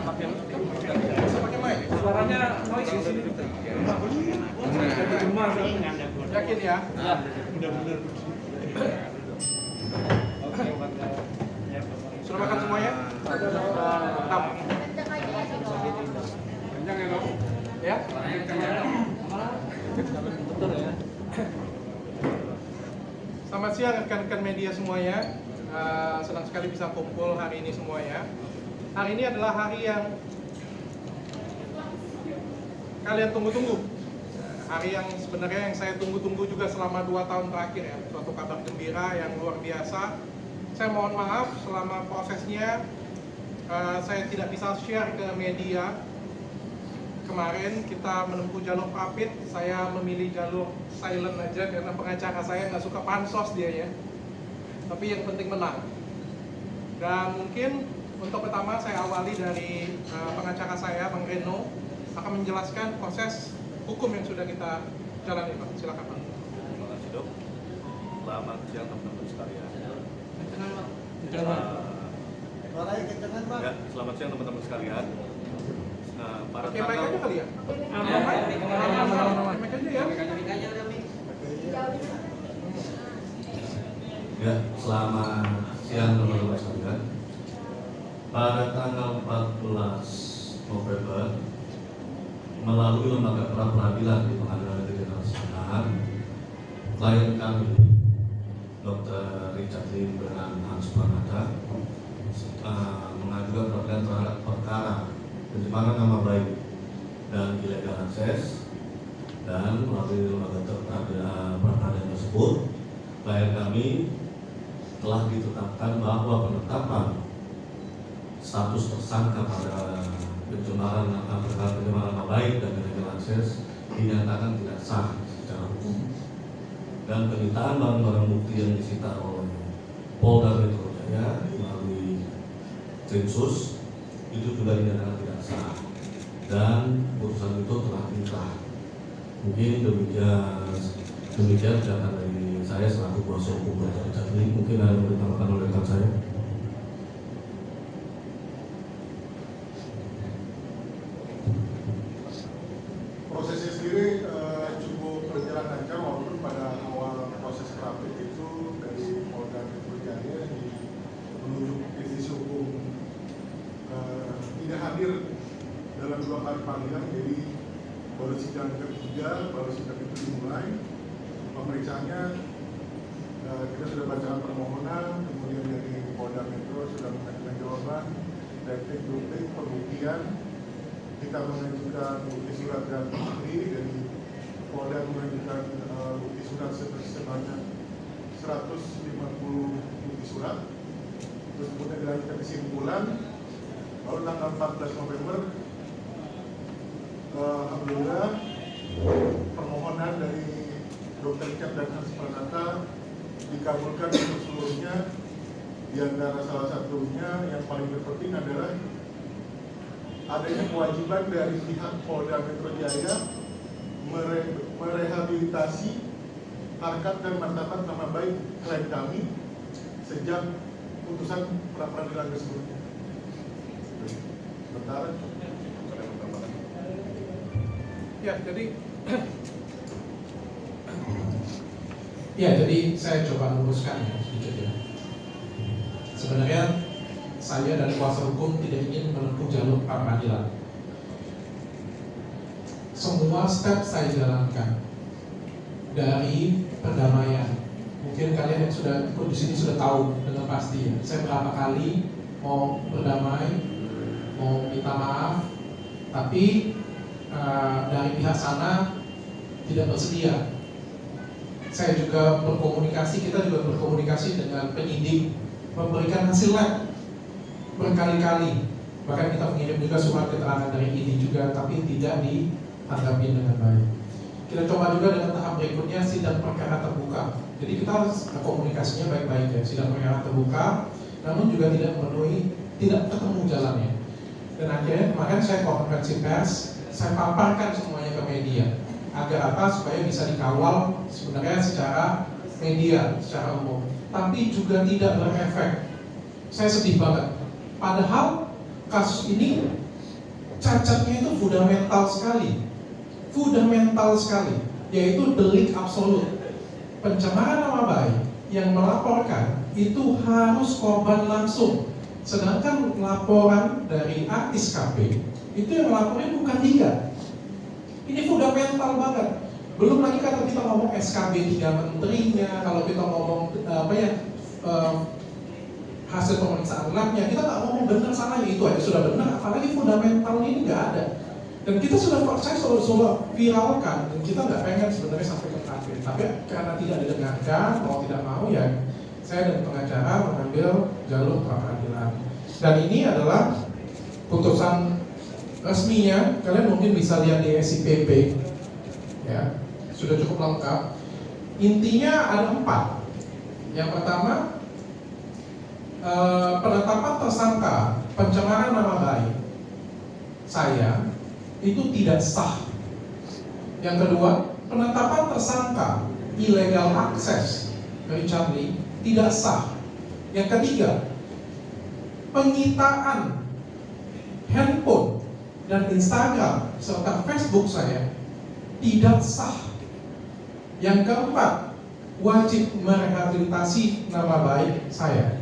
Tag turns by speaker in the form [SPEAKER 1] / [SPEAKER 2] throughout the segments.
[SPEAKER 1] pakai mic.
[SPEAKER 2] Suaranya noise di sini.
[SPEAKER 1] Yakin ya?
[SPEAKER 2] Benar-benar.
[SPEAKER 1] Sudah makan semuanya? Mantap.
[SPEAKER 2] Kenyang ya, Dok?
[SPEAKER 1] Ya?
[SPEAKER 2] Betul ya.
[SPEAKER 1] Selamat siang rekan-rekan media semuanya. Senang sekali bisa kumpul hari ini semuanya. Hari ini adalah hari yang kalian tunggu-tunggu. Hari yang sebenarnya yang saya tunggu-tunggu juga selama 2 tahun terakhir ya. Suatu kabar gembira yang luar biasa. Saya mohon maaf selama prosesnya saya tidak bisa share ke media. Kemarin kita menempuh jalur papit, saya memilih jalur silent aja karena pengacara saya nggak suka pansos dia ya. Tapi yang penting menang. Dan mungkin untuk pertama saya awali dari pengacara saya, Bang Reno, akan menjelaskan proses hukum yang sudah kita jalani, Pak. Silakan, Pak.
[SPEAKER 3] Terima kasih, Dok. Selamat siang teman-teman sekalian. Ya, selamat siang teman-teman sekalian. Pada
[SPEAKER 1] Oke, mic aja kali ya? Mic aja ya?
[SPEAKER 3] Ya, selamat siang teman-teman sekalian. Pada tanggal 14 November, melalui lembaga pra-peradilan di Pengadilan Negeri Jakarta Selatan, klien kami, Dr. Richard Lim dengan Hans Pranata, mengajukan peradilan terhadap perkara pencemaran nama baik dan illegal access, dan melalui lembaga pra-peradilan tersebut, klien kami telah ditetapkan bahwa penetapan status tersangka pada pencemaran nama baik dan illegal access dinyatakan tidak sah secara hukum, dan penyitaan barang-barang bukti yang disita oleh Polda Metro Jaya melalui Krimsus itu juga dinyatakan tidak sah, dan putusan itu telah inkrah. Mungkin demikian penjelasan dari saya selaku kuasa hukum Dr. Richard Lim. Mungkin ada yang ditambahkan oleh rekan saya.
[SPEAKER 4] Prosesnya sendiri cukup berjalan lancar, walaupun pada awal proses rapid itu dari Polda Metro Jaya menunjuk divisi hukum tidak hadir dalam 2 kali panggilan, jadi baru sidang ketiga, baru sidang itu dimulai. Pemeriksaannya kita sudah bacakan permohonan, kemudian dari Polda Metro sudah mengajukan jawaban, duplik pembuktian. Kita mengajukan bukti surat dan ahli, dari Polda mengajukan bukti surat sebanyak 150 bukti surat. Terus kemudian dilanjutkan kesimpulan. Lalu tanggal 14 November, alhamdulillah permohonan dari Dr. Richard dan Hans Pranata dikabulkan untuk seluruhnya. Di antara salah satunya yang paling terpenting adalah adanya kewajiban dari pihak Polda Metro Jaya merehabilitasi harkat dan martabat nama baik klien kami sejak putusan pra-peradilan tersebut. Sementara
[SPEAKER 1] Ya, jadi saya coba luruskan ya sedikit ya. Sebenarnya saya dan kuasa hukum tidak ingin menempuh jalur pra-peradilan. Semua step saya jalankan dari perdamaian. Mungkin kalian yang sudah ikut di sini sudah tahu dengan pasti ya. Saya berapa kali mau berdamai, mau minta maaf, tapi dari pihak sana tidak bersedia. Saya juga berkomunikasi, kita juga berkomunikasi dengan penyidik, memberikan hasil lab berkali-kali. Bahkan kita mengirim juga surat keterangan dari ini juga, tapi tidak ditanggapi dengan baik. Kita coba juga dengan tahap berikutnya sidang perkara terbuka. Jadi kita komunikasinya baik-baik ya, sidang perkara terbuka, namun juga tidak memenuhi, tidak ketemu jalannya. Dan akhirnya kemarin saya konferensi pers, saya paparkan semuanya ke media. Agar apa? Supaya bisa dikawal sebenarnya secara media, secara umum. Tapi juga tidak berefek. Saya sedih banget. Padahal kasus ini cacatnya itu fundamental sekali, yaitu delik absolut. Pencemaran nama baik yang melaporkan itu harus korban langsung, sedangkan laporan dari artis KP itu yang melaporkan bukan dia. Ini fundamental banget. Belum lagi kalau kita ngomong SKB 3 menterinya, kalau kita ngomong hasil pemeriksaan labnya, kita nggak ngomong benar salahnya, itu aja sudah benar, apalagi fundamental ini nggak ada. Dan kita sudah, saya selalu viralkan, dan kita nggak pengen sebenarnya sampai ke KP, tapi karena tidak didengarkan, mau tidak mau ya, saya dan pengacara mengambil jalur pra peradilan. Dan ini adalah putusan resminya, kalian mungkin bisa lihat di SIPP, ya, sudah cukup lengkap. Intinya ada 4. Yang pertama, penetapan tersangka pencemaran nama baik saya itu tidak sah. Yang kedua, penetapan tersangka illegal access Richard Lee tidak sah. Yang ketiga, penyitaan handphone dan Instagram serta Facebook saya tidak sah. Yang keempat, wajib merehabilitasi nama baik saya.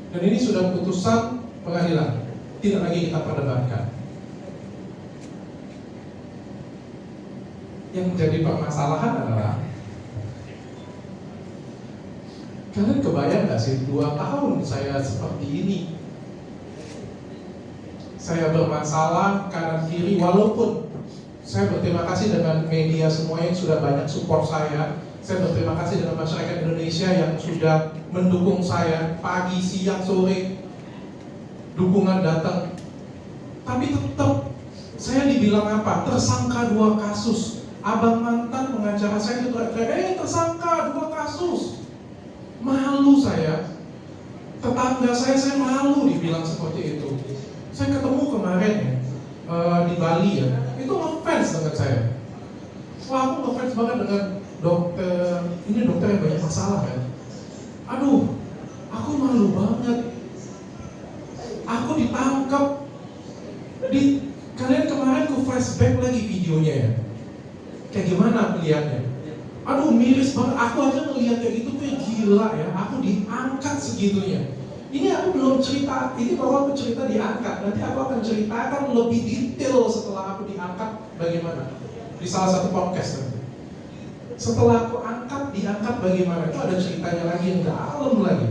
[SPEAKER 1] Dan ini sudah putusan pengadilan, tidak lagi kita perdebatkan. Yang menjadi permasalahan adalah, kalian kebayang gak sih 2 tahun saya seperti ini, saya bermasalah kanan kiri, walaupun saya berterima kasih dengan media semua yang sudah banyak support saya. Saya berterima kasih dengan masyarakat Indonesia yang sudah mendukung saya pagi, siang, sore, dukungan datang. Tapi tetap saya dibilang apa? Tersangka 2 kasus. Abang mantan pengacara saya itu teriak, tersangka 2 kasus. Malu saya. Tetangga saya malu dibilang seperti itu. Saya ketemu kemarin ya, di Bali ya, itu ngefans dengan saya. Wah, aku ngefans banget dengan dokter, ini dokter yang banyak masalah kan. Aduh, aku malu banget. Aku ditangkap. Kalian kemarin ku flashback lagi videonya ya. Kayak gimana melihatnya? Aduh, miris banget. Aku aja ngelihat kayak gitu kayak gila ya. Aku diangkat segitunya. Ini aku belum cerita, ini baru aku cerita diangkat. Nanti aku akan ceritakan lebih detail setelah aku diangkat bagaimana. Di salah satu podcast nanti. Setelah aku diangkat bagaimana, itu ada ceritanya lagi yang dalam lagi.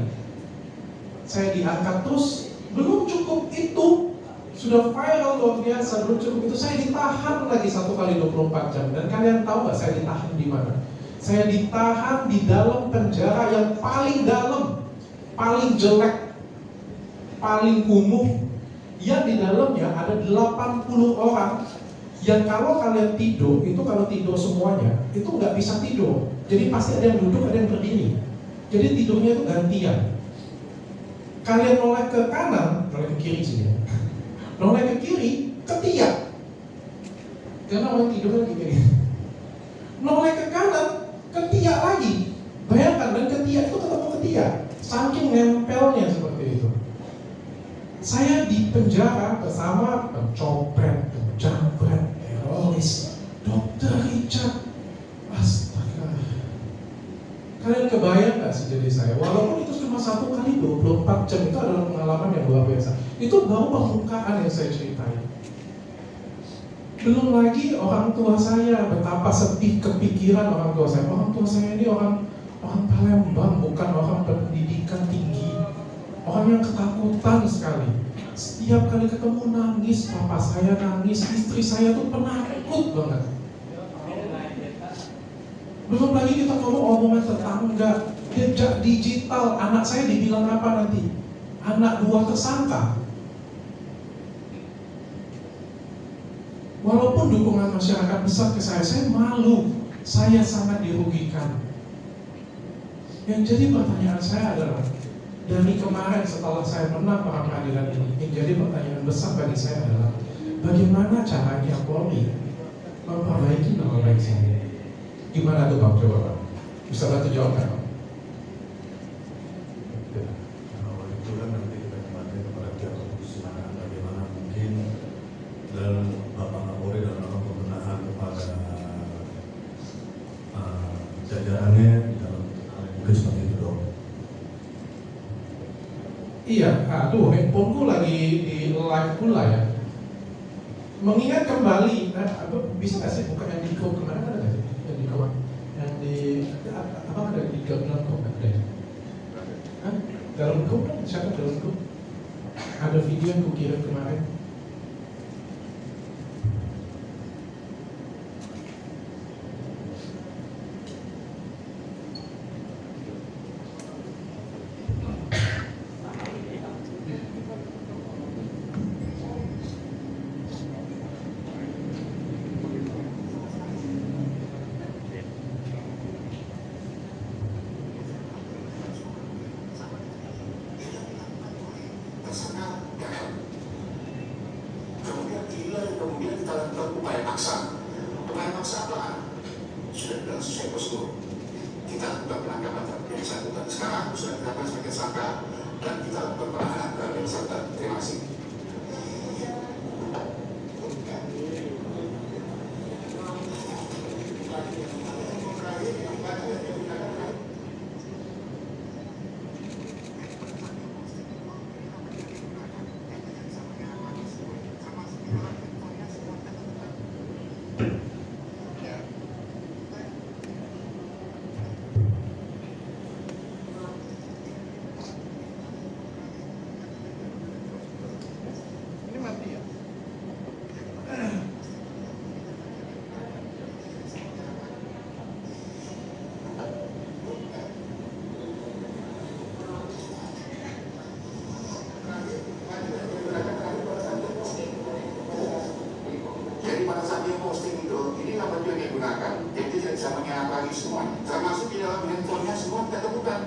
[SPEAKER 1] Saya diangkat terus, belum cukup itu, sudah viral luar biasa, belum cukup itu, saya ditahan lagi 1 kali 24 jam. Dan kalian tahu nggak saya ditahan di mana? Saya ditahan di dalam penjara yang paling dalam, paling jelek, paling kumuh, yang di dalamnya ada 80 orang. Yang kalau kalian tidur, itu kalau tidur semuanya, itu nggak bisa tidur. Jadi pasti ada yang duduk, ada yang berdiri. Jadi tidurnya itu gantian. Kalian noleh ke kanan, noleh ke kiri sih ya. Noleh ke kiri, ketiak. Karena orang tidur lagi kayak gini. Noleh ke kanan, ketiak lagi. Bayangkan, dan ketiak itu ketemu ketiak. Saking nempelnya seperti itu. Saya di penjara bersama pencopet, penjambret, teroris, Dr. Richard. Astaga. Kalian kebayang gak sih jadi saya? Walaupun itu cuma 1 kali 24 jam, itu adalah pengalaman yang luar biasa. Itu baru permukaan yang saya ceritain. Belum lagi orang tua saya, betapa sedih kepikiran orang tua saya. Orang tua saya ini orang Palembang, bukan orang pendidikan tinggi. Orang yang ketakutan sekali. Setiap kali ketemu nangis, papa saya nangis, istri saya tuh penakut banget. Belum lagi kita ngomong omongan tetangga, jejak digital, anak saya dibilang apa nanti? Anak 2 tersangka. Walaupun dukungan masyarakat besar ke saya malu, saya sangat dirugikan. Yang jadi pertanyaan saya adalah, dari kemarin setelah saya menang pra peradilan ini, yang jadi pertanyaan besar bagi saya adalah, bagaimana caranya Polri memperbaiki nama baik saya? Gimana tuh Bang? Coba Bang, bisa bantu jawab kan Bang?
[SPEAKER 3] Kalau itu kan nanti kita kembali kepada pihak kepolisian bagaimana mungkin
[SPEAKER 1] Iya, aduh, handphoneku lagi di live pula ya. Mengingat kembali, bisa nggak sih buka yang di grup kemarin ada nggak sih? Yang di grup, yang di apa ada di grup dalam grup ada? Hah? Dalam grup kan? Siapa dalam grup? Ada video yang kukirim kemarin.
[SPEAKER 5] Kemudian kita lakukan upaya paksa. Upaya paksa apa? Sudah bilang sesuai prosedur. Kita lakukan penangkapan terhadap yang bersangkutan. Sekarang sudah ditetapkan sebagai tersangka dan kita lakukan penahanan terhadap yang bersangkutan. Terima kasih.
[SPEAKER 1] Ini mati ya?
[SPEAKER 5] Jadi pada saat dia posting itu, inilah baju yang dia gunakan. Jadi dia tidak bisa mengingat lagi semuanya. Termasuk di dalam handphonenya semua kita temukan.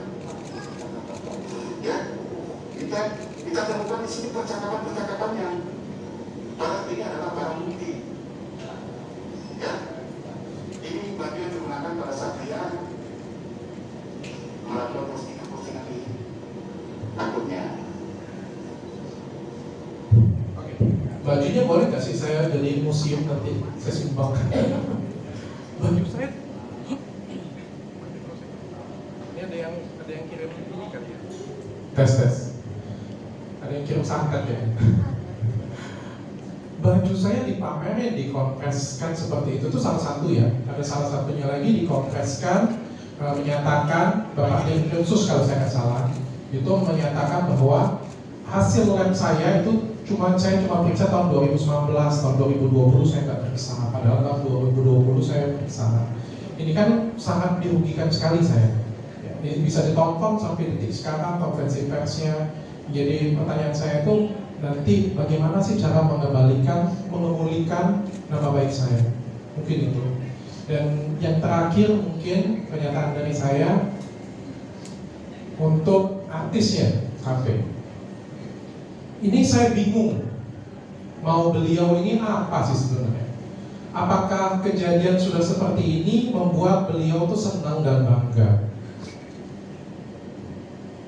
[SPEAKER 5] Ya, kita temukan di sini percakapan yang barang ini adalah barang bukti. Ya, ini baju yang digunakan pada saat dia melakukan postingan di akunnya.
[SPEAKER 1] Oke. Bajunya boleh nggak sih saya jadi museum nanti saya sumbangkan? Baju saya. Ini ada yang kirim ini kali ya? Tes. Ada yang kirim santet ya. Baju saya dipamerin, dikompreskan seperti itu salah satu ya. Ada salah satunya lagi dikompreskan, menyatakan Bapak Densus kalau saya nggak salah, itu menyatakan bahwa hasil lab saya itu saya cuma periksa tahun 2019, tahun 2020 saya nggak periksa, padahal tahun 2020 saya periksa. Ini kan sangat dirugikan sekali saya. Ini bisa ditonton sampai detik sekarang konferensi persnya. Jadi pertanyaan saya itu nanti bagaimana sih cara mengemulihkan nama baik saya? Mungkin itu. Dan yang terakhir mungkin pernyataan dari saya untuk artisnya KP. Ini saya bingung, mau beliau ini apa sih sebenarnya? Apakah kejadian sudah seperti ini membuat beliau tuh senang dan bangga?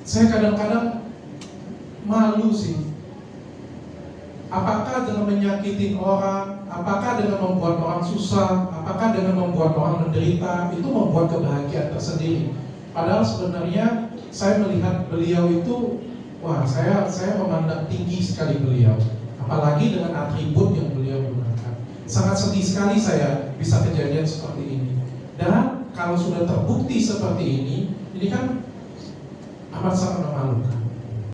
[SPEAKER 1] Saya kadang-kadang malu sih. Apakah dengan menyakitin orang, apakah dengan membuat orang susah, apakah dengan membuat orang menderita, itu membuat kebahagiaan tersendiri. Padahal sebenarnya saya melihat beliau itu, wah saya memandang tinggi sekali beliau. Apalagi dengan atribut yang beliau gunakan. Sangat sedih sekali saya bisa kejadian seperti ini. Dan kalau sudah terbukti seperti ini kan amat sangat memalukan.